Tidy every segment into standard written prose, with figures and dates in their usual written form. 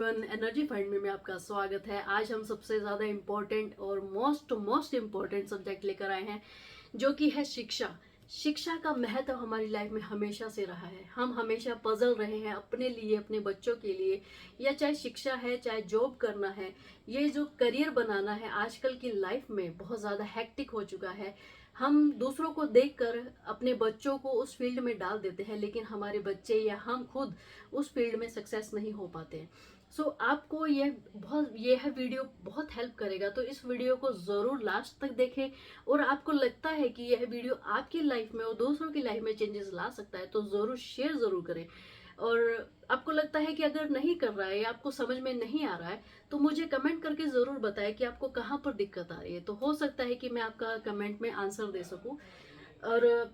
Energy find में आपका स्वागत है। आज हम सबसे ज़्यादा इम्पोर्टेंट और मोस्ट इम्पोर्टेंट सब्जेक्ट लेकर आए हैं, जो कि है शिक्षा। शिक्षा का महत्व हमारी लाइफ में हमेशा से रहा है। हम हमेशा पजल रहे हैं अपने लिए, अपने बच्चों के लिए, या चाहे शिक्षा है, चाहे जॉब करना है, ये जो करियर बनाना है, आजकल की लाइफ में बहुत ज़्यादा हेक्टिक हो चुका है। हम दूसरों को देखकर अपने बच्चों को उस फील्ड में डाल देते हैं, लेकिन हमारे बच्चे या हम खुद उस फील्ड में सक्सेस नहीं हो पाते हैं। आपको यह वीडियो बहुत हेल्प करेगा, तो इस वीडियो को ज़रूर लास्ट तक देखें। और आपको लगता है कि यह वीडियो आपकी लाइफ में और दूसरों की लाइफ में चेंजेस ला सकता है, तो ज़रूर शेयर ज़रूर करें। और आपको लगता है कि अगर नहीं कर रहा है या आपको समझ में नहीं आ रहा है, तो मुझे कमेंट करके ज़रूर बताएं कि आपको कहाँ पर दिक्कत आ रही है। तो हो सकता है कि मैं आपका कमेंट में आंसर दे सकूं। और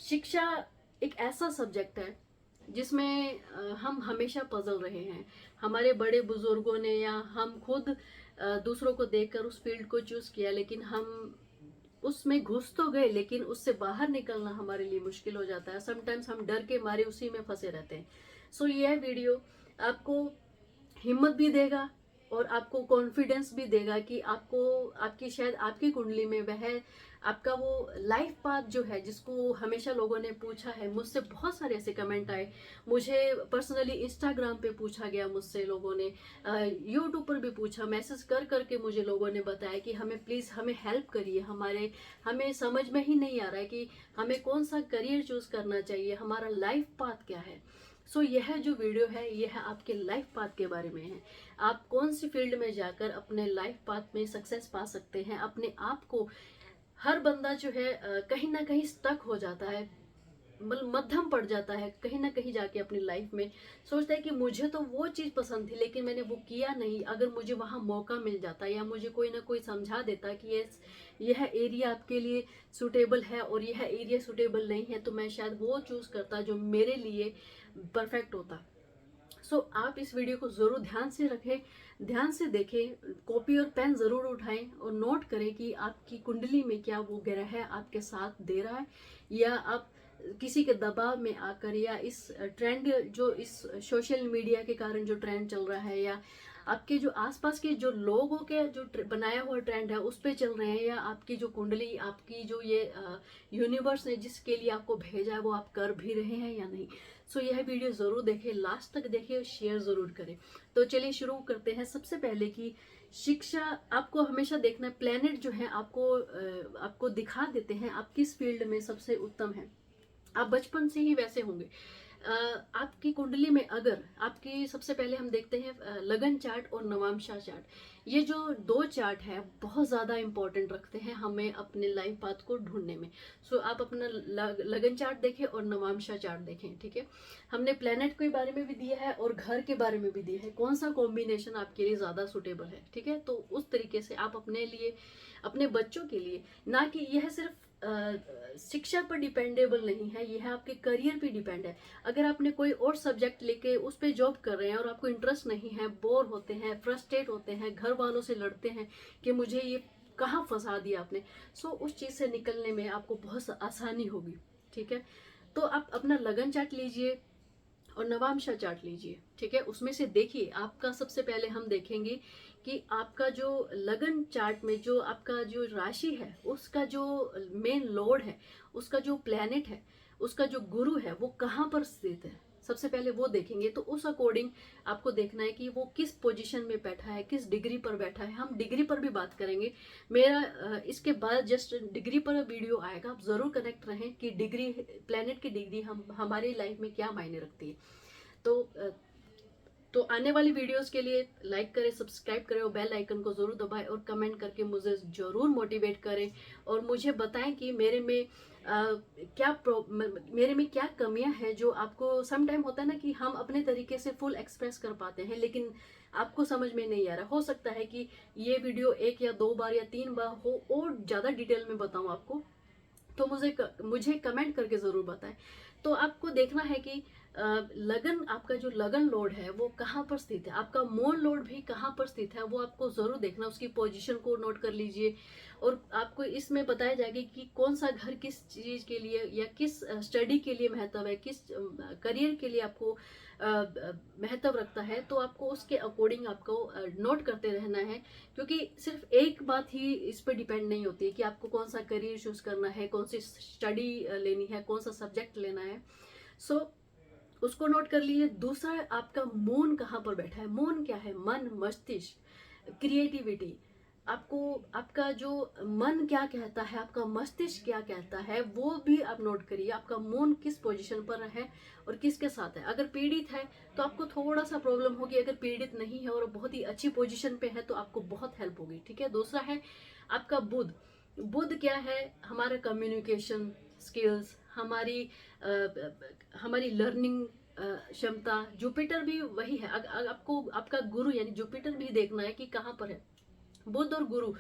शिक्षा एक ऐसा सब्जेक्ट है जिसमें हम हमेशा पजल रहे हैं। हमारे बड़े बुजुर्गों ने या हम खुद दूसरों को देखकर उस फील्ड को चूज किया, लेकिन हम उसमें घुस तो गए, लेकिन उससे बाहर निकलना हमारे लिए मुश्किल हो जाता है। समटाइम्स हम डर के मारे उसी में फंसे रहते हैं। यह वीडियो आपको हिम्मत भी देगा और आपको कॉन्फिडेंस भी देगा कि आपको आपकी शायद आपकी कुंडली में वह आपका वो लाइफ पाथ जो है, जिसको हमेशा लोगों ने पूछा है। मुझसे बहुत सारे ऐसे कमेंट आए, मुझे पर्सनली इंस्टाग्राम पे पूछा गया मुझसे, लोगों ने यूट्यूब पर भी पूछा, मैसेज कर करके मुझे लोगों ने बताया कि हमें प्लीज़ हमें हेल्प करिए, हमें समझ में ही नहीं आ रहा है कि हमें कौन सा करियर चूज करना चाहिए, हमारा लाइफ पाथ क्या है। यह जो वीडियो है, यह आपके लाइफ पाथ के बारे में है। आप कौन सी फील्ड में जाकर अपने लाइफ पाथ में सक्सेस पा सकते हैं। अपने आप को, हर बंदा जो है कहीं ना कहीं स्टक हो जाता है, मतलब मध्यम पड़ जाता है कहीं ना कहीं जाके अपनी लाइफ में। सोचता है कि मुझे तो वो चीज़ पसंद थी, लेकिन मैंने वो किया नहीं। अगर मुझे वहाँ मौका मिल जाता या मुझे कोई ना कोई समझा देता कि यह एरिया आपके लिए सूटेबल है और यह एरिया सूटेबल नहीं है, तो मैं शायद वो चूज़ करता जो मेरे लिए परफेक्ट होता। आप इस वीडियो को ज़रूर ध्यान से रखें, ध्यान से देखें, कॉपी और पेन ज़रूर उठाएं और नोट करें कि आपकी कुंडली में क्या वो ग्रह है आपके साथ दे रहा है, या आप किसी के दबाव में आकर, या इस ट्रेंड जो इस सोशल मीडिया के कारण जो ट्रेंड चल रहा है, या आपके जो आसपास के जो लोगों के जो बनाया हुआ ट्रेंड है उस पे चल रहे हैं, या आपकी जो कुंडली, आपकी जो ये यूनिवर्स ने जिसके लिए आपको भेजा है वो आप कर भी रहे हैं या नहीं। यह वीडियो ज़रूर देखें, लास्ट तक देखें और शेयर ज़रूर करें। तो चलिए शुरू करते हैं। सबसे पहले कि शिक्षा आपको हमेशा देखना है, प्लेनेट जो है आपको दिखा देते हैं आप किस फील्ड में सबसे उत्तम है। आप बचपन से ही वैसे होंगे। आपकी कुंडली में अगर आपकी, सबसे पहले हम देखते हैं लगन चार्ट और नवांशा चार्ट। ये जो दो चार्ट है बहुत ज़्यादा इंपॉर्टेंट रखते हैं हमें अपने लाइफ पाथ को ढूंढने में। आप अपना लगन चार्ट देखें और नवांशा चार्ट देखें, ठीक है। हमने प्लेनेट के बारे में भी दिया है और घर के बारे में भी दिया है, कौन सा कॉम्बिनेशन आपके लिए ज़्यादा सुटेबल है, ठीक है। तो उस तरीके से आप अपने लिए, अपने बच्चों के लिए, ना कि यह सिर्फ शिक्षा पर डिपेंडेबल नहीं है, यह आपके करियर पे डिपेंड है। अगर आपने कोई और सब्जेक्ट लेके उस पर जॉब कर रहे हैं और आपको इंटरेस्ट नहीं है, बोर होते हैं, फ्रस्ट्रेट होते हैं, घर वालों से लड़ते हैं कि मुझे ये कहाँ फंसा दिया आपने, उस चीज़ से निकलने में आपको बहुत आसानी होगी, ठीक है। तो आप अपना लगन चार्ट लीजिए और नवांशा चार्ट लीजिए, ठीक है। उसमें से देखिए, आपका सबसे पहले हम देखेंगे कि आपका जो लगन चार्ट में जो आपका जो राशि है, उसका जो मेन लॉर्ड है, उसका जो प्लैनेट है, उसका जो गुरु है, वो कहाँ पर स्थित है। सबसे पहले वो देखेंगे। तो उस अकॉर्डिंग आपको देखना है कि वो किस पोजीशन में बैठा है, किस डिग्री पर बैठा है। हम डिग्री पर भी बात करेंगे। मेरा इसके बाद जस्ट डिग्री पर वीडियो आएगा, आप ज़रूर कनेक्ट रहें कि डिग्री, प्लैनेट की डिग्री हम हमारी लाइफ में क्या मायने रखती है। तो आने वाली वीडियोस के लिए लाइक करें, सब्सक्राइब करें और बेल आइकन को ज़रूर दबाएं और कमेंट करके मुझे ज़रूर मोटिवेट करें और मुझे बताएं कि मेरे में मेरे में क्या कमियां हैं, जो आपको सम टाइम होता है ना कि हम अपने तरीके से फुल एक्सप्रेस कर पाते हैं, लेकिन आपको समझ में नहीं आ रहा। हो सकता है कि ये वीडियो 1 या 2 बार या 3 बार हो और ज़्यादा डिटेल में बताऊँ आपको, तो मुझे कमेंट करके ज़रूर बताएं। तो आपको देखना है कि लगन, आपका जो लगन लोड है वो कहाँ पर स्थित है, आपका मून लोड भी कहाँ पर स्थित है, वो आपको जरूर देखना, उसकी पोजीशन को नोट कर लीजिए। और आपको इसमें बताया जाएगा कि कौन सा घर किस चीज के लिए या किस स्टडी के लिए महत्व है, किस करियर के लिए आपको महत्व रखता है, तो आपको उसके अकॉर्डिंग आपको नोट करते रहना है। क्योंकि सिर्फ एक बात ही इस पर डिपेंड नहीं होती है कि आपको कौन सा करियर चूज करना है, कौन सी स्टडी लेनी है, कौन सा सब्जेक्ट लेना है। सो उसको नोट कर लीजिए। दूसरा, आपका मून कहाँ पर बैठा है। मून क्या है? मन, मस्तिष्क, क्रिएटिविटी। आपको आपका जो मन क्या कहता है, आपका मस्तिष्क क्या कहता है, वो भी आप नोट करिए। आपका मून किस पोजीशन पर है और किसके साथ है। अगर पीड़ित है तो आपको थोड़ा सा प्रॉब्लम होगी, अगर पीड़ित नहीं है और बहुत ही अच्छी पोजीशन पे है तो आपको बहुत हेल्प होगी। ठीक है। दूसरा है आपका बुध। बुध क्या है? हमारा कम्युनिकेशन स्किल्स, हमारी लर्निंग क्षमता। जुपिटर भी वही है। आपको आपका गुरु यानी जुपिटर भी देखना है कि कहाँ पर है। बुध और गुरु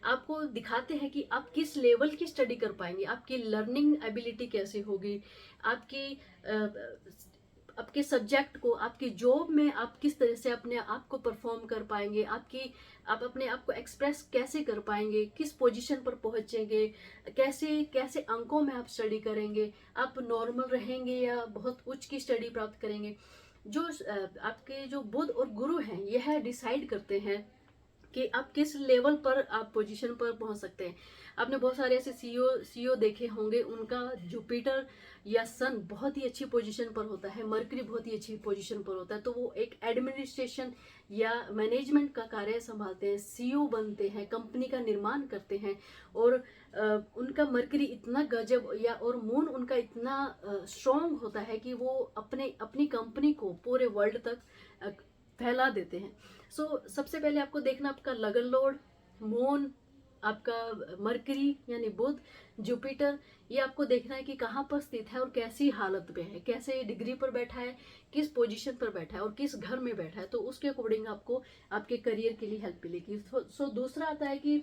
आपको दिखाते हैं कि आप किस लेवल की स्टडी कर पाएंगे, आपकी लर्निंग एबिलिटी कैसी होगी, आपकी आपके सब्जेक्ट को, आपकी जॉब में आप किस तरह से अपने आप को परफॉर्म कर पाएंगे, आप अपने आप को एक्सप्रेस कैसे कर पाएंगे, किस पोजीशन पर पहुंचेंगे, कैसे कैसे अंकों में आप स्टडी करेंगे, आप नॉर्मल रहेंगे या बहुत उच्च की स्टडी प्राप्त करेंगे। जो आपके जो बुध और गुरु हैं यह डिसाइड करते हैं कि आप किस लेवल पर आप पोजीशन पर पहुंच सकते हैं। आपने बहुत सारे ऐसे सीईओ देखे होंगे, उनका जुपिटर या सन बहुत ही अच्छी पोजीशन पर होता है, मरकरी बहुत ही अच्छी पोजीशन पर होता है, तो वो एक एडमिनिस्ट्रेशन या मैनेजमेंट का कार्य संभालते हैं, सीईओ बनते हैं, कंपनी का निर्माण करते हैं। और उनका मरकरी इतना गजब या और मून उनका इतना स्ट्रॉन्ग होता है कि वो अपनी कंपनी को पूरे वर्ल्ड तक फैला देते हैं। सबसे पहले आपको देखना आपका लगन लोड, मून, आपका मरकरी यानी बुध, जुपिटर, ये आपको देखना है कि कहाँ पर स्थित है और कैसी हालत में है, कैसे डिग्री पर बैठा है, किस पोजीशन पर बैठा है और किस घर में बैठा है। तो उसके अकॉर्डिंग आपको आपके करियर के लिए हेल्प मिलेगी। दूसरा आता है कि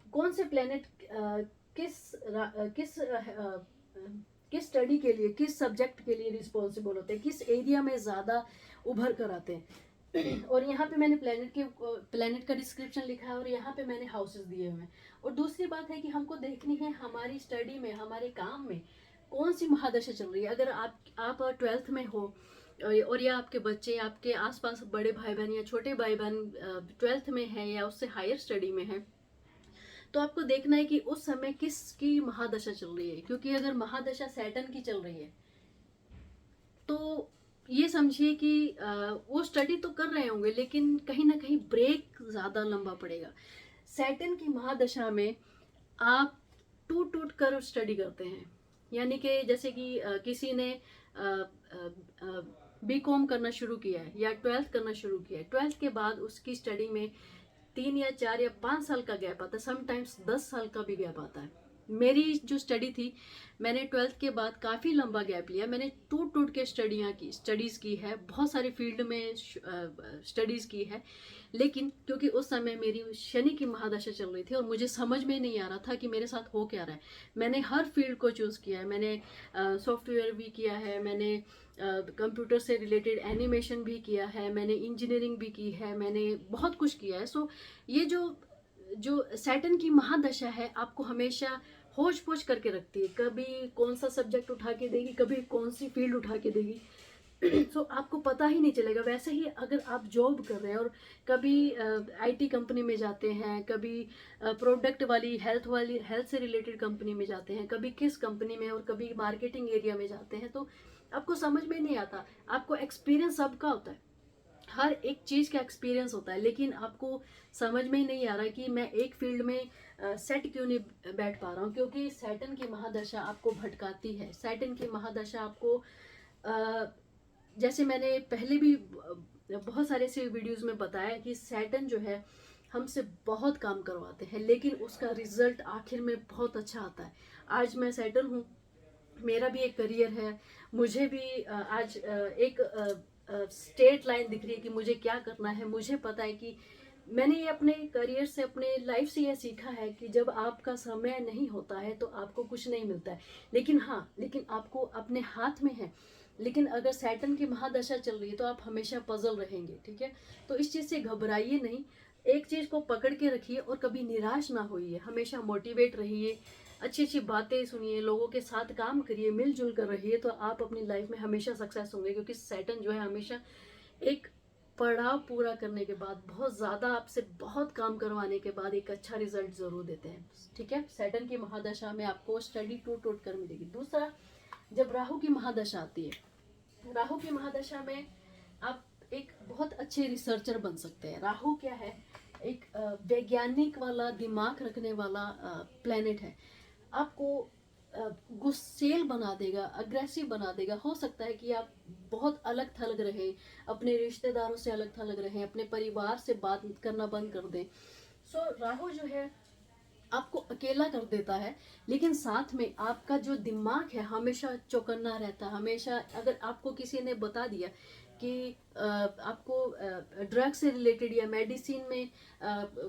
कौन से प्लेनेट किस स्टडी के लिए, किस सब्जेक्ट के लिए रिस्पॉन्सिबल होते हैं, किस एरिया में ज़्यादा उभर कर आते हैं। और यहाँ पे मैंने प्लेनेट का डिस्क्रिप्शन लिखा है और यहाँ पे मैंने हाउसेस दिए हुए हैं। और दूसरी बात है कि हमको देखनी है हमारी स्टडी में, हमारे काम में कौन सी महादशा चल रही है। अगर आप 12th में हो और या आपके बच्चे, आपके आसपास बड़े भाई बहन या छोटे भाई बहन 12th में है या उससे हायर स्टडी में है, तो आपको देखना है कि उस समय किसकी महादशा चल रही है। क्योंकि अगर महादशा सैटर्न की चल रही है तो ये समझिए कि वो स्टडी तो कर रहे होंगे लेकिन कहीं ना कहीं ब्रेक ज़्यादा लंबा पड़ेगा। सैटर्न की महादशा में आप टूट टूट कर स्टडी करते हैं। यानी कि जैसे कि किसी ने बीकॉम करना शुरू किया है या 12th करना शुरू किया है, 12th के बाद उसकी स्टडी में 3 या 4 या 5 साल का गैप आता है, समटाइम्स 10 साल का भी गैप आता है। मेरी जो स्टडी थी, मैंने 12th के बाद काफ़ी लंबा गैप लिया। मैंने टूट टूट के स्टडीज़ की है, बहुत सारे फील्ड में स्टडीज़ की है। लेकिन क्योंकि उस समय मेरी शनि की महादशा चल रही थी और मुझे समझ में नहीं आ रहा था कि मेरे साथ हो क्या रहा है, मैंने हर फील्ड को चूज़ किया है। मैंने सॉफ्टवेयर भी किया है, मैंने कंप्यूटर से रिलेटेड एनिमेशन भी किया है, मैंने इंजीनियरिंग भी की है, मैंने बहुत कुछ किया है। ये जो सैटर्न की महादशा है आपको हमेशा होच पोच करके रखती है। कभी कौन सा सब्जेक्ट उठा के देगी, कभी कौन सी फील्ड उठा के देगी। आपको पता ही नहीं चलेगा। वैसे ही अगर आप जॉब कर रहे हैं और कभी आईटी कंपनी में जाते हैं, कभी प्रोडक्ट वाली हेल्थ से रिलेटेड कंपनी में जाते हैं, कभी किस कंपनी में और कभी मार्केटिंग एरिया में जाते हैं, तो आपको समझ में नहीं आता। आपको एक्सपीरियंस सबका होता है, हर एक चीज़ का एक्सपीरियंस होता है, लेकिन आपको समझ में ही नहीं आ रहा कि मैं एक फील्ड में सेट क्यों नहीं बैठ पा रहा हूँ। क्योंकि सैटर्न की महादशा आपको भटकाती है। सैटर्न की महादशा आपको जैसे मैंने पहले भी बहुत सारे ऐसे वीडियोस में बताया कि सैटर्न जो है हमसे बहुत काम करवाते हैं, लेकिन उसका रिजल्ट आखिर में बहुत अच्छा आता है। आज मैं सैटर्न हूँ, मेरा भी एक करियर है, मुझे भी आज एक स्ट्रेट लाइन दिख रही है कि मुझे क्या करना है। मुझे पता है कि मैंने ये अपने करियर से, अपने लाइफ से ये सीखा है कि जब आपका समय नहीं होता है तो आपको कुछ नहीं मिलता है। लेकिन हाँ, लेकिन आपको अपने हाथ में है। लेकिन अगर सैटर्न की महादशा चल रही है तो आप हमेशा पजल रहेंगे, ठीक है। तो इस चीज़ से घबराइए नहीं, एक चीज़ को पकड़ के रखिए और कभी निराश ना होइए, हमेशा मोटिवेट रहिए, अच्छी अच्छी बातें सुनिए, लोगों के साथ काम करिए, मिलजुल कर रहिए, तो आप अपनी लाइफ में हमेशा सक्सेस होंगे। क्योंकि सैटर्न जो है हमेशा एक पड़ाव पूरा करने के बाद, बहुत ज़्यादा आपसे बहुत काम करवाने के बाद एक अच्छा रिजल्ट ज़रूर देते हैं, ठीक है। सैटर्न की महादशा में आपको स्टडी टूट टूट कर मिलेगी। दूसरा, जब राहु की महादशा आती है, राहु की महादशा में आप एक बहुत अच्छे रिसर्चर बन सकते हैं। राहु क्या है, एक वैज्ञानिक वाला, दिमाग रखने वाला प्लेनेट है। आपको गुस्सेल बना देगा, अग्रेसिव बना देगा। हो सकता है कि आप बहुत अलग थलग रहें, अपने रिश्तेदारों से अलग थलग रहें, अपने परिवार से बात करना बंद कर दें। राहु जो है आपको अकेला कर देता है, लेकिन साथ में आपका जो दिमाग है हमेशा चौकन्ना रहता है। हमेशा अगर आपको किसी ने बता दिया कि आपको ड्रग से रिलेटेड या मेडिसिन में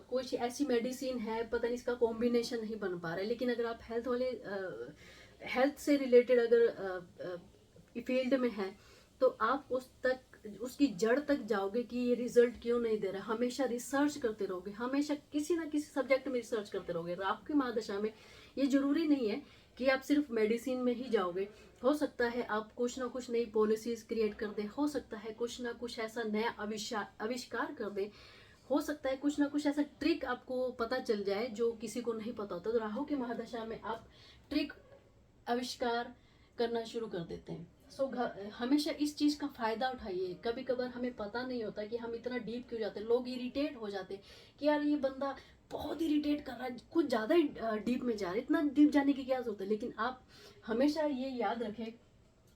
कुछ ऐसी मेडिसिन है, पता नहीं इसका कॉम्बिनेशन नहीं बन पा रहा है, लेकिन अगर आप हेल्थ से रिलेटेड अगर फील्ड में हैं तो आप उसकी जड़ तक जाओगे कि ये रिजल्ट क्यों नहीं दे रहा। हमेशा रिसर्च करते रहोगे, हमेशा किसी ना किसी सब्जेक्ट में रिसर्च करते रहोगे। राहु की महादशा में ये जरूरी नहीं है कि आप सिर्फ मेडिसिन में ही जाओगे। हो सकता है आप कुछ ना कुछ नई पॉलिसीज क्रिएट कर दें, हो सकता है कुछ ना कुछ ऐसा नया आविष्कार कर दें, हो सकता है कुछ ना कुछ ऐसा ट्रिक आपको पता चल जाए जो किसी को नहीं पता होता। तो राहु की महादशा में आप ट्रिक आविष्कार करना शुरू कर देते हैं। हमेशा इस चीज़ का फ़ायदा उठाइए। कभी कभार हमें पता नहीं होता कि हम इतना डीप क्यों जाते हैं। लोग इरिटेट हो जाते हैं कि यार ये बंदा बहुत इरिटेट कर रहा है, कुछ ज़्यादा ही डीप में जा रहा है, इतना डीप जाने की क्या जरूरत है। लेकिन आप हमेशा ये याद रखें,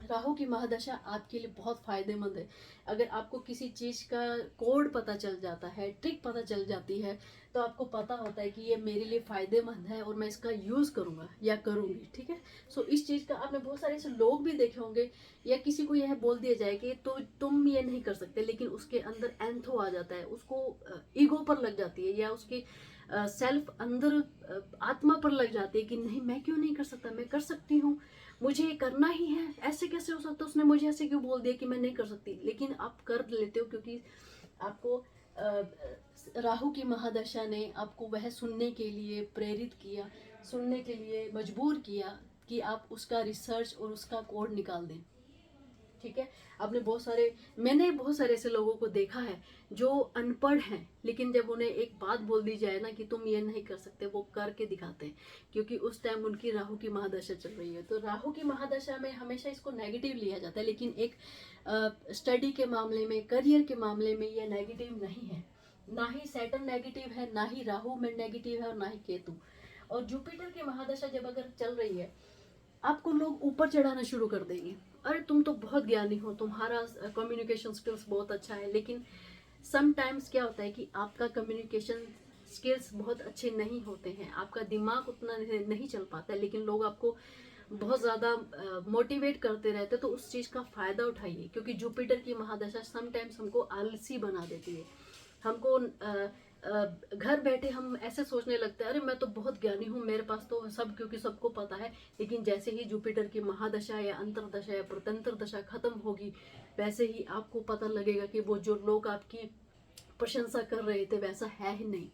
राहु की महादशा आपके लिए बहुत फायदेमंद है। अगर आपको किसी चीज का कोड पता चल जाता है, ट्रिक पता चल जाती है, तो आपको पता होता है कि ये मेरे लिए फायदेमंद है और मैं इसका यूज करूंगा या करूंगी, ठीक है। इस चीज का आपने बहुत सारे ऐसे लोग भी देखे होंगे, या किसी को यह बोल दिया जाए कि तो तुम ये नहीं कर सकते, लेकिन उसके अंदर एंथो आ जाता है, उसको ईगो पर लग जाती है, या उसके सेल्फ अंदर आत्मा पर लग जाती है कि नहीं मैं क्यों नहीं कर सकता, मैं कर सकती हूँ, मुझे ये करना ही है। ऐसे कैसे हो सकता है, उसने मुझे ऐसे क्यों बोल दिया कि मैं नहीं कर सकती। लेकिन आप कर लेते हो क्योंकि आपको राहु की महादशा ने आपको वह सुनने के लिए प्रेरित किया, सुनने के लिए मजबूर किया कि आप उसका रिसर्च और उसका कोड निकाल दें, ठीक है। मैंने बहुत सारे ऐसे लोगों को देखा है जो अनपढ़ हैं, लेकिन जब उन्हें एक बात बोल दी जाए ना कि तुम ये नहीं कर सकते, वो करके दिखाते हैं, क्योंकि उस टाइम उनकी राहु की महादशा चल रही है। तो राहु की महादशा में हमेशा इसको नेगेटिव लिया जाता है, लेकिन एक स्टडी के मामले में, करियर के मामले में ये नेगेटिव नहीं है। ना ही सैटर्न नेगेटिव है, ना ही राहु में नेगेटिव है, और ना ही केतु। और जुपिटर की महादशा जब अगर चल रही है, आपको लोग ऊपर चढ़ाना शुरू कर देंगे। अरे तुम तो बहुत ज्ञानी हो, तुम्हारा कम्युनिकेशन स्किल्स बहुत अच्छा है। लेकिन समटाइम्स क्या होता है कि आपका कम्युनिकेशन स्किल्स बहुत अच्छे नहीं होते हैं, आपका दिमाग उतना नहीं चल पाता है, लेकिन लोग आपको बहुत ज़्यादा मोटिवेट करते रहते हैं। तो उस चीज़ का फ़ायदा उठाइए, क्योंकि जुपिटर की महादशा समटाइम्स हमको आलसी बना देती है। हमको घर बैठे हम ऐसे सोचने लगते हैं अरे मैं तो बहुत ज्ञानी हूँ, मेरे पास तो सब, क्योंकि सबको पता है। लेकिन जैसे ही जुपिटर की महादशा या अंतरदशा या प्रतंत्र दशा खत्म होगी, वैसे ही आपको पता लगेगा कि वो जो लोग आपकी प्रशंसा कर रहे थे वैसा है ही नहीं।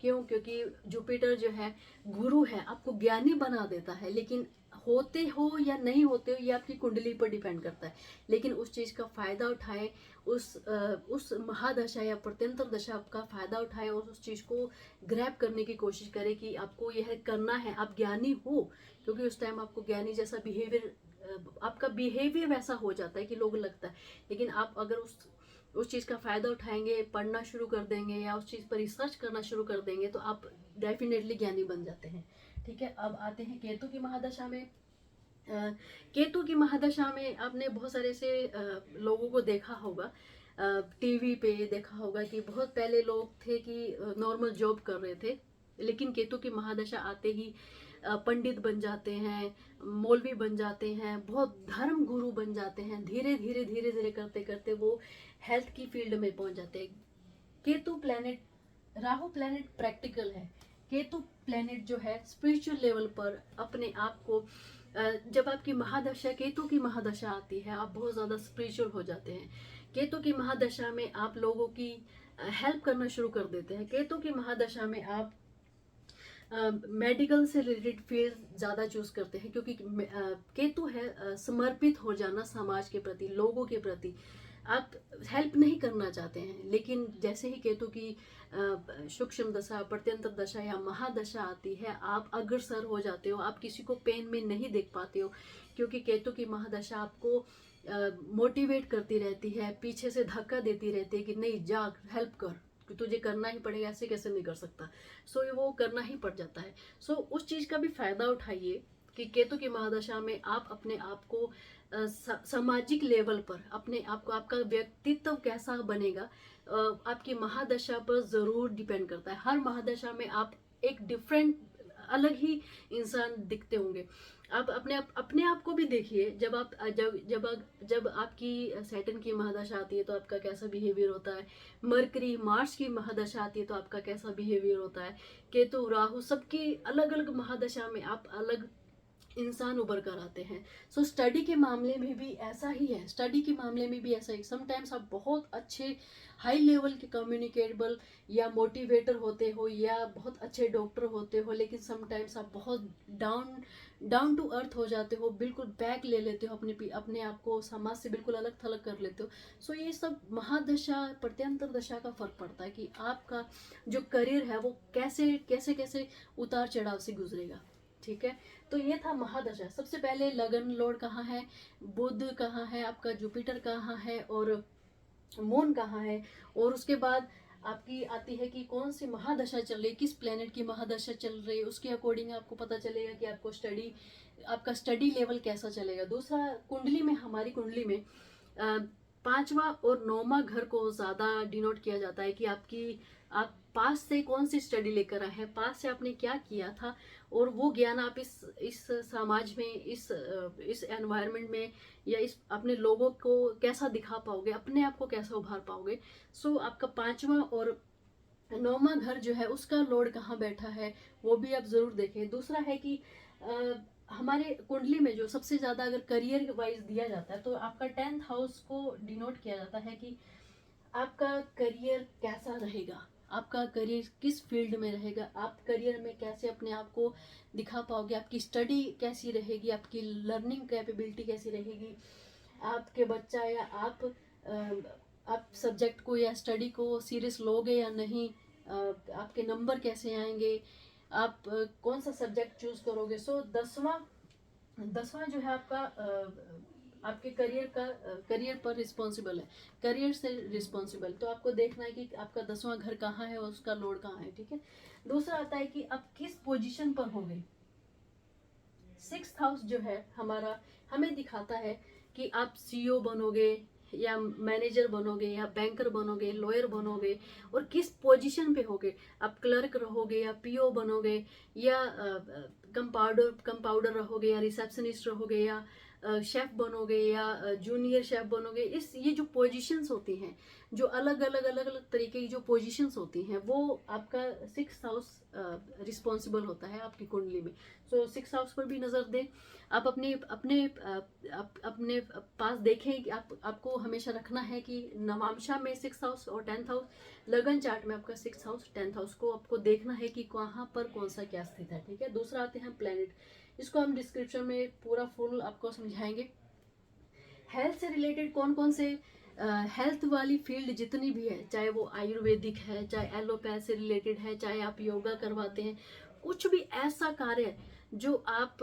क्यों? क्योंकि जुपिटर जो है गुरु है, आपको ज्ञानी बना देता है, लेकिन होते हो या नहीं होते हो ये आपकी कुंडली पर डिपेंड करता है। लेकिन उस चीज़ का फ़ायदा उठाएं, उस महादशा या प्रत्यंतर दशा का फ़ायदा उठाएं और उस चीज़ को ग्रैब करने की कोशिश करें कि आपको यह करना है, आप ज्ञानी हो। क्योंकि उस टाइम आपको ज्ञानी जैसा बिहेवियर, आपका बिहेवियर वैसा हो जाता है कि लोग लगता है। लेकिन आप अगर उस चीज़ का फ़ायदा उठाएंगे, पढ़ना शुरू कर देंगे या उस चीज़ पर रिसर्च करना शुरू कर देंगे, तो आप डेफिनेटली ज्ञानी बन जाते हैं, ठीक है। अब आते हैं केतु की महादशा में। केतु की महादशा में आपने बहुत सारे ऐसे लोगों को देखा होगा, टीवी पे देखा होगा कि बहुत पहले लोग थे कि नॉर्मल जॉब कर रहे थे, लेकिन केतु की महादशा आते ही पंडित बन जाते हैं, मौलवी बन जाते हैं, बहुत धर्म गुरु बन जाते हैं। धीरे धीरे करते करते वो हेल्थ की फील्ड में पहुंच जाते हैं। Ketu planet Rahu planet practical है, केतु प्लेनेट जो है स्पिरिचुअल लेवल पर अपने आप को जब आपकी महादशा, केतु की महादशा आती है, आप बहुत ज़्यादा स्पिरिचुअल हो जाते हैं। केतु की महादशा में आप लोगों की हेल्प करना शुरू कर देते हैं। केतु की महादशा में आप मेडिकल से रिलेटेड फील्ड ज़्यादा चूज करते हैं, क्योंकि केतु है समर्पित हो जाना समाज के प्रति, लोगों के प्रति। आप हेल्प नहीं करना चाहते हैं, लेकिन जैसे ही केतु की सूक्ष्म दशा, प्रत्यंतर दशा या महादशा आती है, आप अग्रसर हो जाते हो। आप किसी को पेन में नहीं देख पाते हो, क्योंकि केतु की महादशा आपको मोटिवेट करती रहती है, पीछे से धक्का देती रहती है कि नहीं जा, हेल्प कर, कि तुझे करना ही पड़ेगा, ऐसे कैसे नहीं कर सकता। सो वो करना ही पड़ जाता है। सो उस चीज़ का भी फायदा उठाइए कि केतु की महादशा में आप अपने आप को सामाजिक लेवल पर अपने आप को, आपका व्यक्तित्व कैसा बनेगा आपकी महादशा पर ज़रूर डिपेंड करता है। हर महादशा में आप एक डिफरेंट, अलग ही इंसान दिखते होंगे। आप अपने आप को भी देखिए। जब आपकी सैटर्न की महादशा आती है तो आपका कैसा बिहेवियर होता है, मरकरी मार्स की महादशा आती है तो आपका कैसा बिहेवियर होता है, केतु राहु, सबकी अलग अलग महादशा में आप अलग इंसान उभर कर आते हैं। सो स्टडी के मामले में भी ऐसा ही है। स्टडी के मामले में भी ऐसा ही, समटाइम्स आप बहुत अच्छे हाई लेवल के कम्युनिकेबल या मोटिवेटर होते हो या बहुत अच्छे डॉक्टर होते हो, लेकिन समटाइम्स आप बहुत डाउन टू अर्थ हो जाते हो, बिल्कुल बैक ले लेते हो, अपने आप को समाज से बिल्कुल अलग थलग कर लेते हो। सो ये सब महादशा, प्रत्यंतर दशा का फर्क पड़ता है कि आपका जो करियर है वो कैसे कैसे कैसे उतार चढ़ाव से गुजरेगा। ठीक है, तो ये था महादशा। सबसे पहले लगन लॉर्ड कहाँ है, बुध कहाँ है, आपका जुपिटर कहाँ है और मून कहाँ है, और उसके बाद आपकी आती है कि कौन सी महादशा चल रही है, किस प्लेनेट की महादशा चल रही है, उसके अकॉर्डिंग आपको पता चलेगा कि आपका स्टडी लेवल कैसा चलेगा। दूसरा, कुंडली में, हमारी कुंडली में पांचवा और नौवां घर को ज़्यादा डिनोट किया जाता है कि आप पास से कौन सी स्टडी लेकर आए हैं, पास से आपने क्या किया था, और वो ज्ञान आप इस समाज में, इस एनवायरनमेंट में या इस अपने लोगों को कैसा दिखा पाओगे, अपने आप को कैसा उभार पाओगे। सो आपका पांचवा और नौवां घर जो है उसका लॉर्ड कहाँ बैठा है वो भी आप जरूर देखें। दूसरा है कि हमारे कुंडली में जो सबसे ज्यादा अगर करियर वाइज दिया जाता है तो आपका 10th हाउस को डिनोट किया जाता है कि आपका करियर कैसा रहेगा, आपका करियर किस फील्ड में रहेगा, आप करियर में कैसे अपने आप को दिखा पाओगे, आपकी स्टडी कैसी रहेगी, आपकी लर्निंग कैपेबिलिटी कैसी रहेगी, आपके बच्चा या आप सब्जेक्ट को या स्टडी को सीरियस लोगे या नहीं, आपके नंबर कैसे आएंगे, आप कौन सा सब्जेक्ट चूज करोगे। सो दसवां जो है आपका आपके करियर पर रिस्पॉन्सिबल है, करियर से रिस्पॉन्सिबल। तो आपको देखना है कि आपका 10वां घर कहाँ है और उसका लॉर्ड कहाँ है। ठीक है, दूसरा आता है कि आप किस पोजीशन पर होंगे। 6th हाउस जो है हमारा, हमें दिखाता है कि आप सीईओ बनोगे या मैनेजर बनोगे या बैंकर बनोगे, लॉयर बनोगे, और किस पोजीशन पे होगे। आप क्लर्क रहोगे या पीओ बनोगे या कंपाउंडर रहोगे या रिसेप्शनिस्ट रहोगे या शेफ बनोगे या जूनियर शेफ बनोगे। ये जो पोजीशंस होती हैं, जो अलग अलग तरीके की जो पोजीशंस होती हैं, वो आपका 6th हाउस रिस्पॉन्सिबल होता है आपकी कुंडली में। सो 6th हाउस पर भी नजर दें। आप अपने पास देखें कि आपको हमेशा रखना है कि नवांशा में 6th हाउस और 10th हाउस, लगन चार्ट में आपका 6th हाउस 10th हाउस को आपको देखना है कि कहाँ पर कौन सा क्या स्थित है। ठीक है, दूसरा आते हैं प्लेनेट। इसको हम डिस्क्रिप्शन में पूरा फुल आपको समझाएंगे। हेल्थ से रिलेटेड कौन कौन से हेल्थ वाली फील्ड जितनी भी है, चाहे वो आयुर्वेदिक है, चाहे एलोपैथ से रिलेटेड है, चाहे आप योगा करवाते हैं, कुछ भी ऐसा कार्य जो आप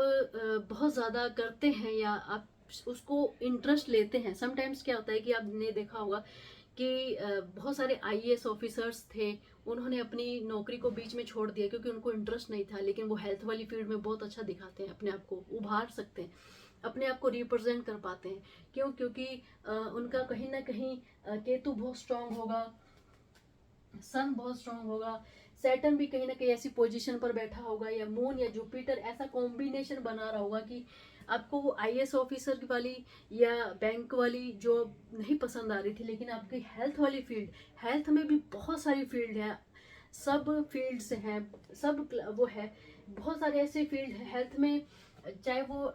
बहुत ज़्यादा करते हैं या आप उसको इंटरेस्ट लेते हैं। समटाइम्स क्या होता है कि आपने देखा होगा कि बहुत सारे आईएएस ऑफिसर्स थे, उन्होंने अपनी नौकरी को बीच में छोड़ दिया क्योंकि उनको इंटरेस्ट नहीं था, लेकिन वो हेल्थ वाली फील्ड में बहुत अच्छा दिखाते हैं, अपने आप को उभार सकते हैं, अपने आप को रिप्रेजेंट कर पाते हैं। क्यों? क्योंकि उनका कहीं ना कहीं केतु बहुत स्ट्रांग होगा, सन बहुत स्ट्रांग होगा, सैटर्न भी कहीं ना कहीं ऐसी पोजीशन पर बैठा होगा, या मून या जुपिटर ऐसा कॉम्बिनेशन बना रहा होगा कि आपको वो आईएएस ऑफिसर वाली या बैंक वाली जॉब नहीं पसंद आ रही थी, लेकिन आपकी हेल्थ वाली फील्ड, हेल्थ में भी बहुत सारी फील्ड है। सब फील्ड्स हैं, वो है, बहुत सारे ऐसे फील्ड हैं हेल्थ में, चाहे वो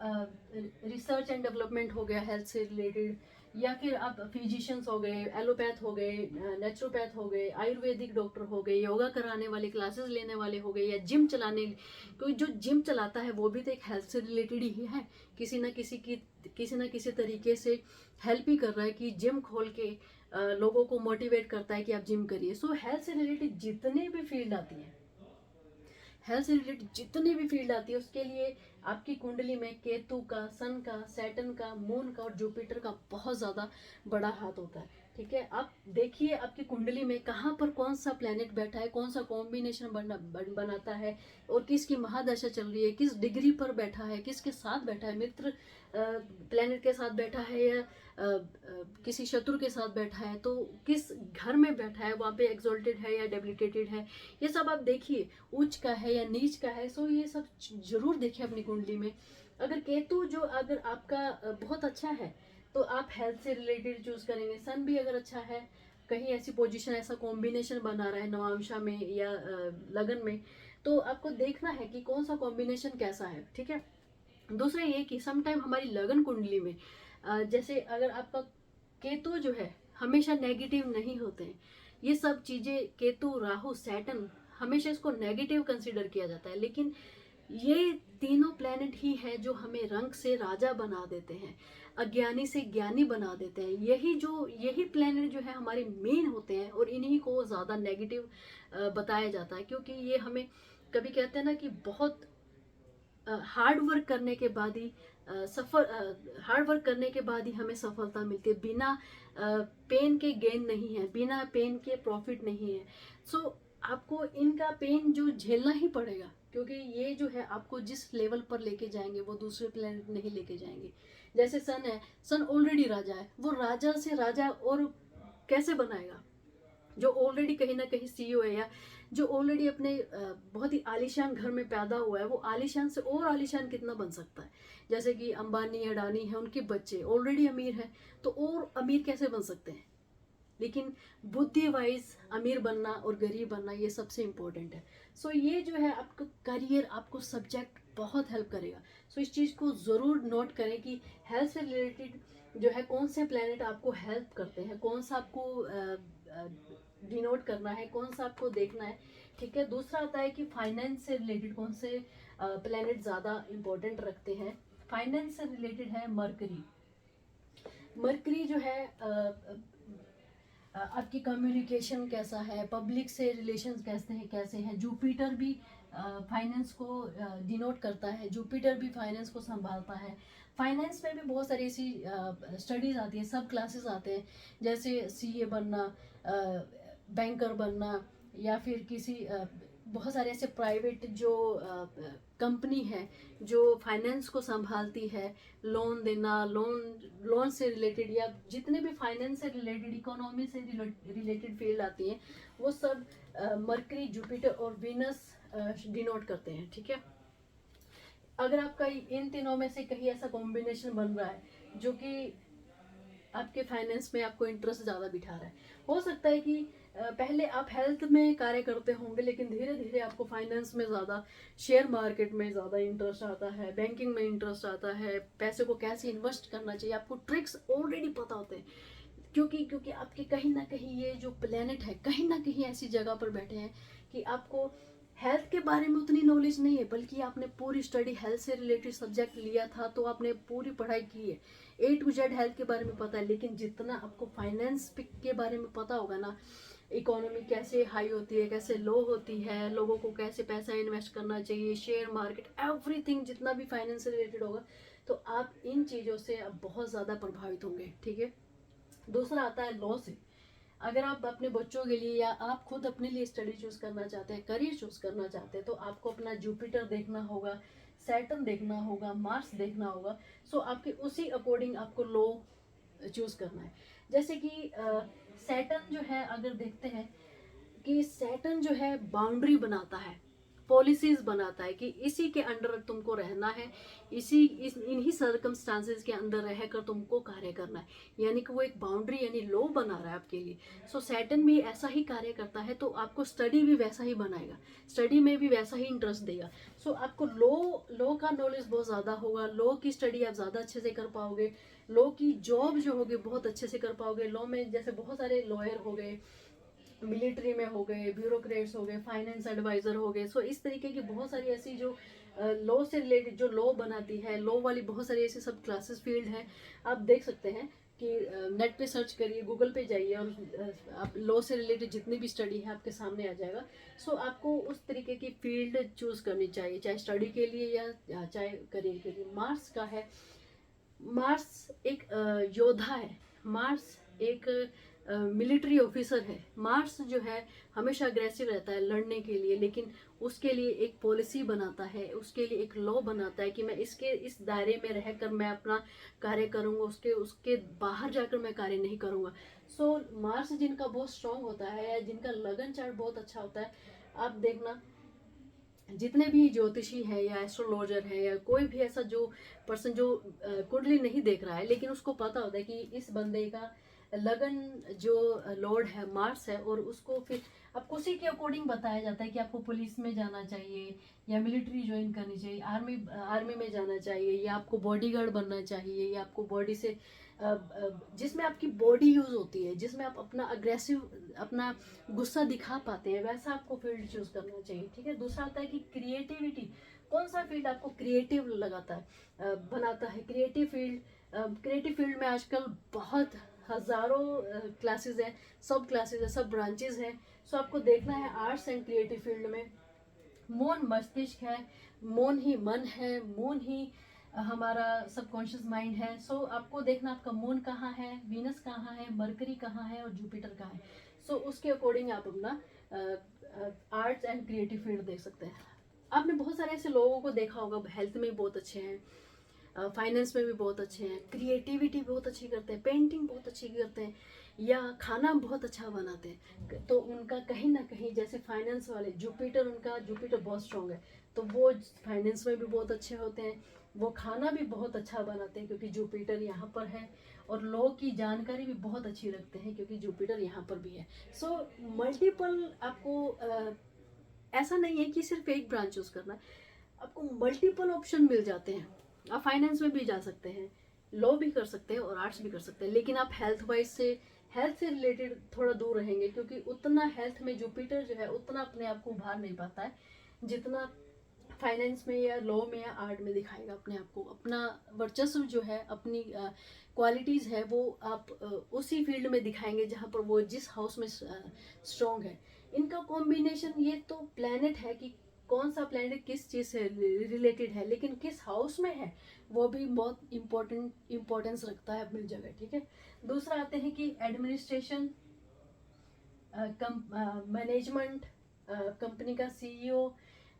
रिसर्च एंड डेवलपमेंट हो गया हेल्थ से रिलेटेड, या फिर आप फिजिशियंस हो गए, एलोपैथ हो गए, नेचुरोपैथ हो गए, आयुर्वेदिक डॉक्टर हो गए, योगा कराने वाले, क्लासेस लेने वाले हो गए, या जिम चलाने, क्योंकि जो जिम चलाता है वो भी तो एक हेल्थ से रिलेटेड ही है, किसी ना किसी तरीके से हेल्प ही कर रहा है कि जिम खोल के लोगों को मोटिवेट करता है कि आप जिम करिए। सो हेल्थ से रिलेटेड जितने भी फील्ड आती हैं, हेल्थ से रिलेटेड जितनी भी फील्ड आती है, उसके लिए आपकी कुंडली में केतु का, सन का, सैटर्न का, मून का और जुपिटर का बहुत ज़्यादा बड़ा हाथ होता है। ठीक है, आप देखिए आपकी कुंडली में कहाँ पर कौन सा प्लेनेट बैठा है, कौन सा कॉम्बिनेशन बनाता है, और किसकी महादशा चल रही है, किस डिग्री पर बैठा है, किसके साथ बैठा है, मित्र प्लेनेट के साथ बैठा है या किसी शत्रु के साथ बैठा है, तो किस घर में बैठा है, वहाँ पे एक्सोल्टेड है या डेबिलिटेटेड है, ये सब आप देखिए, उच्च का है या नीच का है। सो ये सब जरूर देखिए अपनी कुंडली में। अगर केतु जो अगर आपका बहुत अच्छा है तो आप हेल्थ से रिलेटेड चूज करेंगे। सन भी अगर अच्छा है, कहीं ऐसी पोजीशन, ऐसा कॉम्बिनेशन बना रहा है नवांशा में या लगन में, तो आपको देखना है कि कौन सा कॉम्बिनेशन कैसा है। ठीक है, दूसरा ये कि समटाइम हमारी लगन कुंडली में जैसे अगर आपका केतु जो है हमेशा नेगेटिव नहीं होते हैं, ये सब चीजें, केतु, राहु, सैटर्न, हमेशा इसको नेगेटिव कंसीडर किया जाता है, लेकिन ये तीनों प्लेनेट ही है जो हमें रंग से राजा बना देते हैं, अज्ञानी से ज्ञानी बना देते हैं। यही प्लेनेट जो है हमारे मेन होते हैं, और इन्हीं को ज्यादा नेगेटिव बताया जाता है, क्योंकि ये हमें कभी कहते हैं ना कि बहुत हार्ड वर्क करने के बाद ही हार्ड वर्क करने के बाद ही हमें सफलता मिलती है। बिना पेन के गेन नहीं है, बिना पेन के प्रॉफिट नहीं है। सो आपको इनका पेन जो झेलना ही पड़ेगा, क्योंकि ये जो है आपको जिस लेवल पर लेके जाएंगे वो दूसरे प्लेनेट नहीं लेके जाएंगे। जैसे सन है, सन ऑलरेडी राजा है, वो राजा से राजा और कैसे बनाएगा? जो ऑलरेडी कहीं ना कहीं सीईओ है, या जो ऑलरेडी अपने बहुत ही आलीशान घर में पैदा हुआ है, वो आलीशान से और आलीशान कितना बन सकता है? जैसे कि अंबानी, अडानी है, उनके बच्चे ऑलरेडी अमीर हैं, तो और अमीर कैसे बन सकते हैं? लेकिन बुद्धि वाइज अमीर बनना और गरीब बनना ये सबसे इम्पोर्टेंट है। सो ये जो है आपको करियर, आपको सब्जेक्ट बहुत हेल्प करेगा। सो इस चीज़ को ज़रूर नोट करें कि हेल्थ से रिलेटेड जो है कौन से प्लेनेट आपको हेल्प करते हैं, कौन सा आपको डिनोट करना है, कौन सा आपको देखना है। ठीक है, दूसरा आता है कि फाइनेंस से रिलेटेड कौन से प्लेनेट ज़्यादा इम्पोर्टेंट रखते हैं। फाइनेंस से रिलेटेड है मरकरी। मरकरी जो है आपकी कम्युनिकेशन कैसा है, पब्लिक से रिलेशंस कैसे हैं। जुपिटर भी फाइनेंस को डिनोट करता है, जुपिटर भी फाइनेंस को संभालता है। फाइनेंस में भी बहुत सारी ऐसी स्टडीज आती है, सब क्लासेस आते हैं, जैसे सीए बनना, बैंकर बनना, या फिर किसी बहुत सारे ऐसे प्राइवेट जो कंपनी है जो फाइनेंस को संभालती है, लोन देना, लोन से रिलेटेड, या जितने भी फाइनेंस से रिलेटेड, इकोनॉमी से रिलेटेड फील्ड आती हैं, वो सब मरकरी, जुपिटर और वीनस डिनोट करते हैं। ठीक है, अगर आपका इन तीनों में से कहीं ऐसा कॉम्बिनेशन बन रहा है जो कि आपके फाइनेंस में आपको इंटरेस्ट ज़्यादा बिठा रहा है, हो सकता है कि पहले आप हेल्थ में कार्य करते होंगे, लेकिन धीरे धीरे आपको फाइनेंस में ज़्यादा, शेयर मार्केट में ज़्यादा इंटरेस्ट आता है, बैंकिंग में इंटरेस्ट आता है, पैसे को कैसे इन्वेस्ट करना चाहिए आपको ट्रिक्स ऑलरेडी पता होते हैं, क्योंकि आपके कहीं ना कहीं ये जो प्लेनेट है कहीं ना कहीं ऐसी जगह पर बैठे हैं कि आपको हेल्थ के बारे में उतनी नॉलेज नहीं है, बल्कि आपने पूरी स्टडी हेल्थ से रिलेटेड सब्जेक्ट लिया था, तो आपने पूरी पढ़ाई की है, A to Z हेल्थ के बारे में पता है। लेकिन जितना आपको फाइनेंस के बारे में पता होगा ना, इकोनॉमी कैसे हाई होती है, कैसे लो होती है, लोगों को कैसे पैसा इन्वेस्ट करना चाहिए, शेयर मार्केट, एवरीथिंग, जितना भी फाइनेंस से रिलेटेड होगा, तो आप इन चीज़ों से अब बहुत ज़्यादा प्रभावित होंगे। ठीक है, दूसरा आता है लॉ से। अगर आप अपने बच्चों के लिए या आप खुद अपने लिए स्टडी चूज करना चाहते हैं, करियर चूज करना चाहते हैं, तो आपको अपना जुपिटर देखना होगा, सैटर्न देखना होगा, मार्स देखना होगा। सो आपके उसी अकॉर्डिंग आपको लॉ चूज करना है। जैसे कि सैटर्न जो है, अगर देखते हैं कि सैटर्न जो है बाउंड्री बनाता है, पॉलिसीज बनाता है कि इसी के अंडर तुमको रहना है, इन्हीं सर्कमस्टांसेस के अंदर रहकर तुमको कार्य करना है। यानी कि वो एक बाउंड्री यानी लॉ बना रहा है आपके लिए। सो सैटर्न भी ऐसा ही कार्य करता है, तो आपको स्टडी भी वैसा ही बनाएगा, स्टडी में भी वैसा ही इंटरेस्ट देगा। सो आपको लॉ का नॉलेज बहुत ज़्यादा होगा, लॉ की स्टडी आप ज़्यादा अच्छे से कर पाओगे, लॉ की जॉब जो होगी बहुत अच्छे से कर पाओगे। लॉ में जैसे बहुत सारे लॉयर हो गए, मिलिट्री में हो गए, ब्यूरोक्रेट्स हो गए, फाइनेंस एडवाइजर हो गए। सो इस तरीके की बहुत सारी ऐसी जो लॉ से रिलेटेड जो लॉ बनाती है, लॉ वाली बहुत सारी ऐसी सब क्लासेस फील्ड है। आप देख सकते हैं कि नेट पे सर्च करिए, गूगल पे जाइए और आप लॉ से रिलेटेड जितनी भी स्टडी है आपके सामने आ जाएगा। सो आपको उस तरीके की फील्ड चूज करनी चाहिए, चाहे स्टडी के लिए या चाहे करियर के लिए। मार्स का है, मार्स एक योद्धा है, मार्स एक मिलिट्री ऑफिसर है। मार्स जो है हमेशा अग्रेसिव रहता है लड़ने के लिए, लेकिन उसके लिए एक पॉलिसी बनाता है, उसके लिए एक लॉ बनाता है कि मैं इस दायरे में रहकर मैं अपना कार्य करूंगा, उसके बाहर जाकर मैं कार्य नहीं करूंगा। सो मार्स जिनका बहुत स्ट्रांग होता है या जिनका लगन चार्ट बहुत अच्छा होता है, आप देखना जितने भी ज्योतिषी है या एस्ट्रोलॉजर है या कोई भी ऐसा जो पर्सन जो कुंडली नहीं देख रहा है, लेकिन उसको पता होता है कि इस बंदे का लगन जो लॉर्ड है मार्स है, और उसको फिर आपको उसी के अकॉर्डिंग बताया जाता है कि आपको पुलिस में जाना चाहिए या मिलिट्री ज्वाइन करनी चाहिए, आर्मी में जाना चाहिए, या आपको बॉडीगार्ड बनना चाहिए, या आपको बॉडी से जिसमें आपकी बॉडी यूज होती है, जिसमें आप अपना अग्रेसिव अपना गुस्सा दिखा पाते हैं, वैसा आपको फील्ड चूज करना चाहिए। ठीक है। दूसरा आता है कि क्रिएटिविटी, कौन सा फील्ड आपको क्रिएटिव लगाता है बनाता है। क्रिएटिव फील्ड में आजकल बहुत हजारों क्लासेस है, सब क्लासेस है, सब ब्रांचेस हैं। सो आपको देखना है आर्ट्स एंड क्रिएटिव फील्ड में मौन मस्तिष्क है, मौन ही मन है, मौन ही हमारा सबकॉन्शियस माइंड है। सो आपको देखना आपका मून कहाँ है, वीनस कहाँ है, मरकरी कहाँ है और जुपिटर कहाँ है। सो उसके अकॉर्डिंग आप अपना आर्ट्स एंड क्रिएटिव फील्ड देख सकते हैं। आपने बहुत सारे ऐसे लोगों को देखा होगा, हेल्थ में बहुत अच्छे हैं, फाइनेंस में भी बहुत अच्छे हैं, क्रिएटिविटी बहुत अच्छी करते हैं, पेंटिंग बहुत अच्छी करते हैं, या खाना बहुत अच्छा बनाते हैं। तो उनका कहीं ना कहीं जैसे फाइनेंस वाले जुपिटर बहुत स्ट्रॉन्ग है, तो वो फाइनेंस में भी बहुत अच्छे होते हैं, वो खाना भी बहुत अच्छा बनाते हैं क्योंकि जुपिटर यहाँ पर है, और लोग की जानकारी भी बहुत अच्छी रखते हैं क्योंकि जुपिटर यहाँ पर भी है। सो मल्टीपल आपको ऐसा नहीं है कि सिर्फ एक ब्रांच चूज करना है, आपको मल्टीपल ऑप्शन मिल जाते हैं। आप फाइनेंस में भी जा सकते हैं, लॉ भी कर सकते हैं और आर्ट्स भी कर सकते हैं, लेकिन आप हेल्थ से रिलेटेड थोड़ा दूर रहेंगे क्योंकि उतना हेल्थ में जुपिटर जो है उतना अपने आप को उभार नहीं पाता है जितना फाइनेंस में या लॉ में या आर्ट में दिखाएगा अपने आप को। अपना वर्चस्व जो है, अपनी क्वालिटीज है, वो आप उसी फील्ड में दिखाएंगे जहाँ पर वो जिस हाउस में स्ट्रॉन्ग है। इनका कॉम्बिनेशन, ये तो प्लेनेट है कि कौन सा प्लेनेट किस चीज से रिलेटेड है, लेकिन किस हाउस में है वो भी बहुत इम्पोर्टेंस रखता है अपनी जगह। ठीक है। दूसरा आते हैं कि एडमिनिस्ट्रेशन, मैनेजमेंट, कंपनी का सीईओ,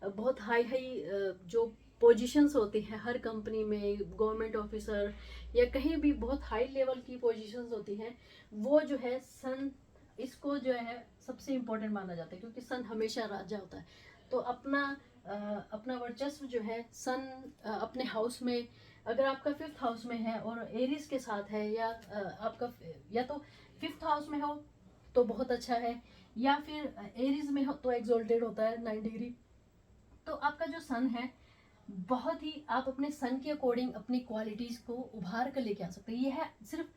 बहुत हाई जो पोजीशंस होती हैं हर कंपनी में, गवर्नमेंट ऑफिसर या कहीं भी बहुत हाई लेवल की पोजीशंस होती हैं, वो जो है सन, इसको जो है सबसे इम्पोर्टेंट माना जाता है क्योंकि सन हमेशा राजा होता है। तो अपना वर्चस्व जो है सन अपने हाउस में, अगर आपका 5th हाउस में है और एरिस के साथ है, या आपका या तो 5th हाउस में हो तो बहुत अच्छा है, या फिर एरिस में हो तो एक्सोल्टेड होता है 9 डिग्री। तो आपका जो सन है बहुत ही, आप अपने सन के अकॉर्डिंग अपनी क्वालिटीज को उभार कर लेके आ सकते हैं। यह है सिर्फ,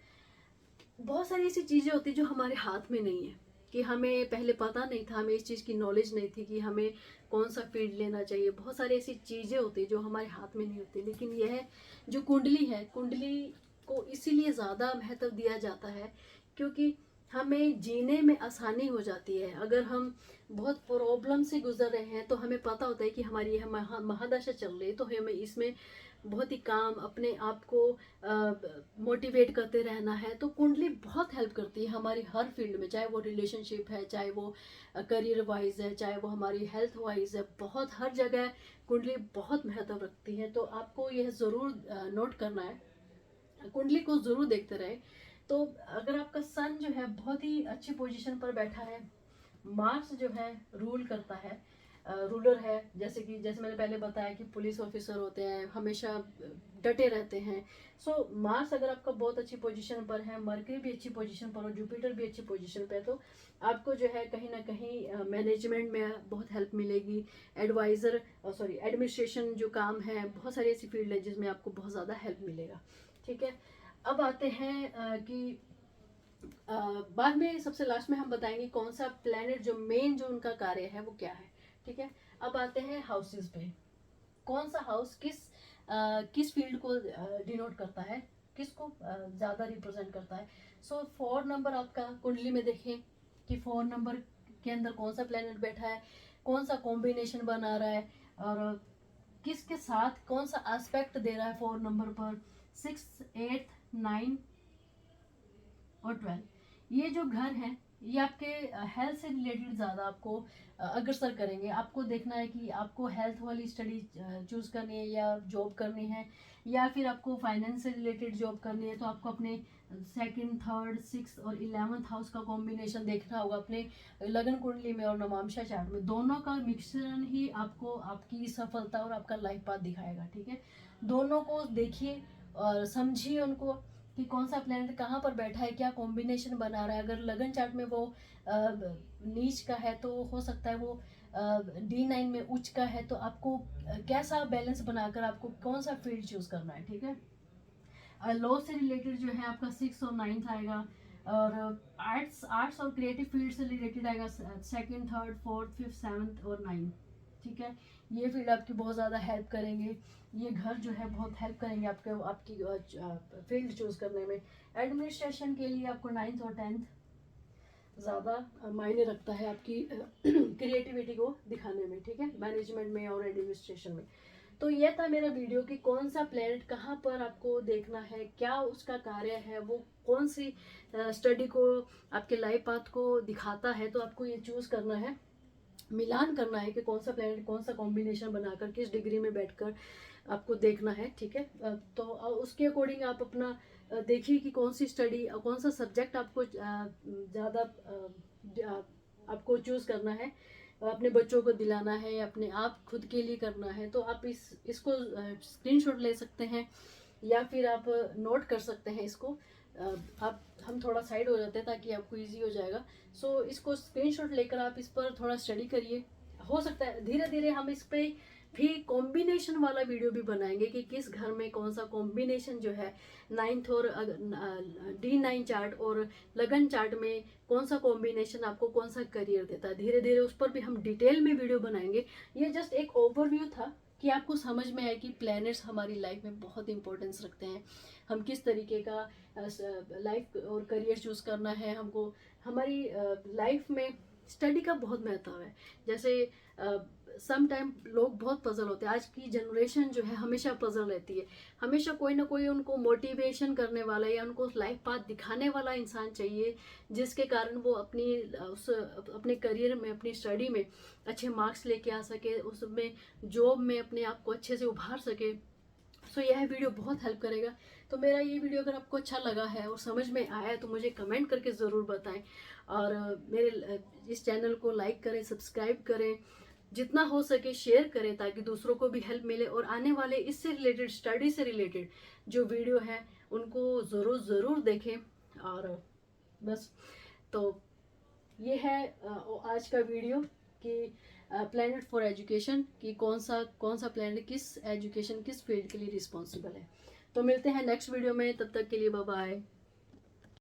बहुत सारी ऐसी चीजें होती जो हमारे हाथ में नहीं है, कि हमें पहले पता नहीं था, हमें इस चीज की नॉलेज नहीं थी कि हमें कौन सा फील्ड लेना चाहिए। बहुत सारी ऐसी चीजें होती जो हमारे हाथ में नहीं होती, लेकिन यह जो कुंडली है, कुंडली को इसीलिए ज्यादा महत्व दिया जाता है क्योंकि हमें जीने में आसानी हो जाती है। अगर हम बहुत प्रॉब्लम से गुजर रहे हैं तो हमें पता होता है कि हमारी यह महादशा चल रही है, तो हमें इसमें बहुत ही काम, अपने आप को मोटिवेट करते रहना है। तो कुंडली बहुत हेल्प करती है हमारी हर फील्ड में, चाहे वो रिलेशनशिप है, चाहे वो करियर वाइज है, चाहे वो हमारी हेल्थ वाइज है, बहुत हर जगह कुंडली बहुत महत्व रखती है। तो आपको यह ज़रूर नोट करना है, कुंडली को ज़रूर देखते रहे। तो अगर आपका सन जो है बहुत ही अच्छी पोजीशन पर बैठा है, मार्स जो है रूल करता है रूलर है, जैसे मैंने पहले बताया कि पुलिस ऑफिसर होते हैं, हमेशा डटे रहते हैं। सो मार्स अगर आपका बहुत अच्छी पोजीशन पर है, मरकरी भी अच्छी पोजीशन पर हो, जुपिटर भी अच्छी पोजीशन पे है, तो आपको जो है कहीं ना कहीं मैनेजमेंट में बहुत हेल्प मिलेगी। एडमिनिस्ट्रेशन जो काम है, बहुत सारी ऐसी फील्ड है जिसमें आपको बहुत ज़्यादा हेल्प मिलेगा। ठीक है, अब आते हैं कि बाद में सबसे लास्ट में हम बताएंगे कौन सा प्लेनेट जो मेन जो उनका कार्य है वो क्या है। ठीक है, अब आते हैं हाउसेस पे। कौन सा हाउस किस फील्ड को डिनोट करता है, किसको ज़्यादा रिप्रेजेंट करता है। सो 4 नंबर आपका कुंडली में देखें कि 4 नंबर के अंदर कौन सा प्लेनेट बैठा है, कौन सा कॉम्बिनेशन बना रहा है, और किसके साथ कौन सा एस्पेक्ट दे रहा है 4 नंबर पर। 6, 8, 9 और 12 ये जो घर हैं ये आपके हेल्थ से रिलेटेड ज़्यादा आपको अग्रसर करेंगे। आपको देखना है कि आपको हेल्थ वाली स्टडी चूज करनी है या जॉब करनी है, या फिर आपको फाइनेंस से रिलेटेड जॉब करनी है, तो आपको अपने 2nd, 3rd, 6th और 11th हाउस का कॉम्बिनेशन देखना होगा अपने लगन कुंडली में और नवामशा चार्ट में। दोनों का मिश्रण ही आपको आपकी सफलता और आपका लाइफ पाथ दिखाएगा। ठीक है, दोनों को देखिए और समझिए उनको कि कौन सा प्लैनेट कहाँ पर बैठा है, क्या कॉम्बिनेशन बना रहा है। अगर लगन चार्ट में वो नीच का है तो हो सकता है वो D9 में उच्च का है, तो आपको कैसा बैलेंस बनाकर आपको कौन सा फील्ड चूज करना है। ठीक है, लॉ से रिलेटेड जो है आपका 6 और 9 आएगा, और आर्ट्स और क्रिएटिव फील्ड से रिलेटेड आएगा 2nd, 3rd, 4th, 5th, 7th और 9th। ठीक है, ये फील्ड आपकी बहुत ज़्यादा हेल्प करेंगे, ये घर जो है बहुत हेल्प करेंगे आपकी फील्ड चूज करने में। एडमिनिस्ट्रेशन के लिए आपको 9th और 10th ज़्यादा मायने रखता है आपकी क्रिएटिविटी को दिखाने में। ठीक है, मैनेजमेंट में और एडमिनिस्ट्रेशन में। तो ये था मेरा वीडियो कि कौन सा प्लेनेट कहाँ पर आपको देखना है, क्या उसका कार्य है, वो कौन सी स्टडी को आपके लाइफ पाथ को दिखाता है। तो आपको ये चूज करना है, मिलान करना है कि कौन सा प्लेनेट कौन सा कॉम्बिनेशन बनाकर किस डिग्री में बैठकर आपको देखना है। ठीक है, तो उसके अकॉर्डिंग आप अपना देखिए कि कौन सी स्टडी कौन सा सब्जेक्ट आपको ज़्यादा आपको चूज करना है, अपने बच्चों को दिलाना है, अपने आप खुद के लिए करना है। तो आप इसको स्क्रीनशॉट ले सकते हैं या फिर आप नोट कर सकते हैं इसको। आप हम थोड़ा साइड हो जाते हैं ताकि आपको इजी हो जाएगा। सो इसको स्क्रीनशॉट लेकर आप इस पर थोड़ा स्टडी करिए। हो सकता है धीरे धीरे हम इस पे भी कॉम्बिनेशन वाला वीडियो भी बनाएंगे कि किस घर में कौन सा कॉम्बिनेशन जो है 9th और D9 चार्ट और लगन चार्ट में कौन सा कॉम्बिनेशन आपको कौन सा करियर देता है। धीरे धीरे उस पर भी हम डिटेल में वीडियो बनाएंगे। ये जस्ट एक ओवरव्यू था कि आपको समझ में आए कि प्लैनेट्स हमारी लाइफ में बहुत इंपॉर्टेंस रखते हैं। हम किस तरीके का लाइफ और करियर चूज करना है, हमको हमारी लाइफ में स्टडी का बहुत महत्व है। जैसे सम टाइम लोग बहुत पजल होते हैं, आज की जनरेशन जो है हमेशा पजल रहती है, हमेशा कोई ना कोई उनको मोटिवेशन करने वाला या उनको लाइफ पाथ दिखाने वाला इंसान चाहिए, जिसके कारण वो अपने करियर में अपनी स्टडी में अच्छे मार्क्स लेके आ सके, उसमें जॉब में अपने आप को अच्छे से उभार सके। सो यह वीडियो बहुत हेल्प करेगा। तो मेरा ये वीडियो अगर आपको अच्छा लगा है और समझ में आया है तो मुझे कमेंट करके ज़रूर बताएं, और मेरे इस चैनल को लाइक करें, सब्सक्राइब करें, जितना हो सके शेयर करें ताकि दूसरों को भी हेल्प मिले, और आने वाले इससे रिलेटेड स्टडी से रिलेटेड जो वीडियो है उनको ज़रूर देखें। और बस, तो ये है आज का वीडियो कि प्लैनेट फॉर एजुकेशन कि कौन सा प्लैनेट किस फील्ड के लिए रिस्पॉन्सिबल है। तो मिलते हैं नेक्स्ट वीडियो में, तब तक के लिए बाय बाय।